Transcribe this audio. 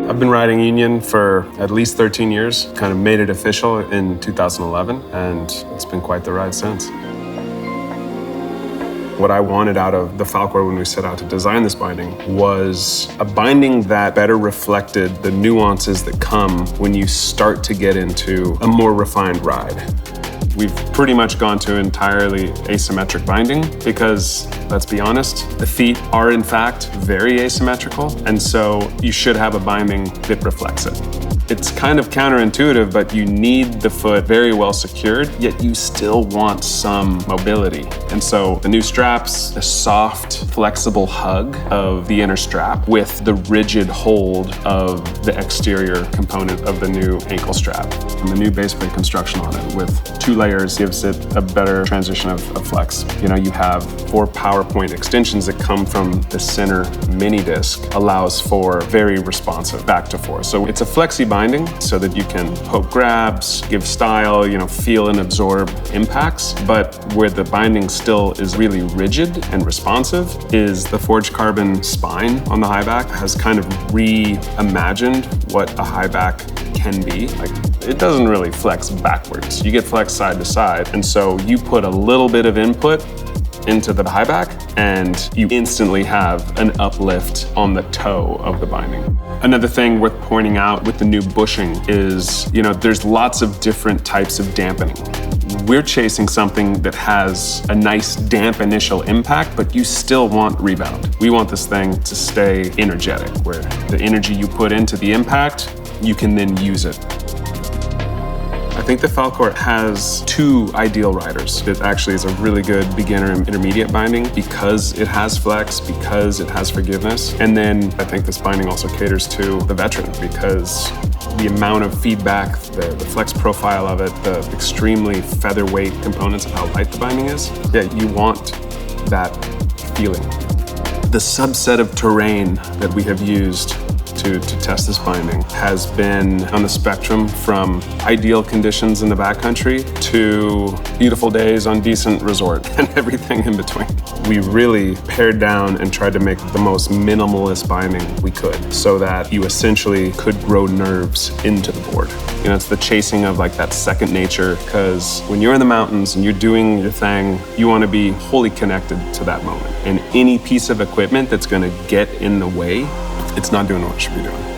I've been riding Union for at least 13 years, kind of made it official in 2011, and it's been quite the ride since. What I wanted out of the Falcor when we set out to design this binding was a binding that better reflected the nuances that come when you start to get into a more refined ride. We've pretty much gone to entirely asymmetric binding because, let's be honest, the feet are in fact very asymmetrical, and so you should have a binding that reflects it. It's kind of counterintuitive, but you need the foot very well secured, yet you still want some mobility. And so the new straps, a soft, flexible hug of the inner strap with the rigid hold of the exterior component of the new ankle strap. And the new base plate construction on it with 2 layers gives it a better transition of flex. You know, you have 4 power point extensions that come from the center mini disc, allows for very responsive back to forth. So it's a flexi binding so that you can poke grabs, give style, you know, feel and absorb impacts. But where the binding still is really rigid and responsive is the forged carbon spine on the Highback has kind of reimagined what a Highback can be. Like, it doesn't really flex backwards. You get flex side to side. And so you put a little bit of input into the Highback and you instantly have an uplift on the toe of the binding. Another thing worth pointing out with the new bushing is, you know, there's lots of different types of dampening. We're chasing something that has a nice damp initial impact, but you still want rebound. We want this thing to stay energetic, where the energy you put into the impact, you can then use it. I think the Falcor has 2 ideal riders. It actually is a really good beginner and intermediate binding because it has flex, because it has forgiveness. And then I think this binding also caters to the veteran because the amount of feedback, the flex profile of it, the extremely featherweight components of how light the binding is, yeah, you want that feeling. The subset of terrain that we have used to test this binding has been on the spectrum from ideal conditions in the backcountry to beautiful days on decent resort and everything in between. We really pared down and tried to make the most minimalist binding we could so that you essentially could grow nerves into the board. You know, it's the chasing of like that second nature, because when you're in the mountains and you're doing your thing, you want to be wholly connected to that moment. And any piece of equipment that's going to get in the way, it's not doing what it should be doing.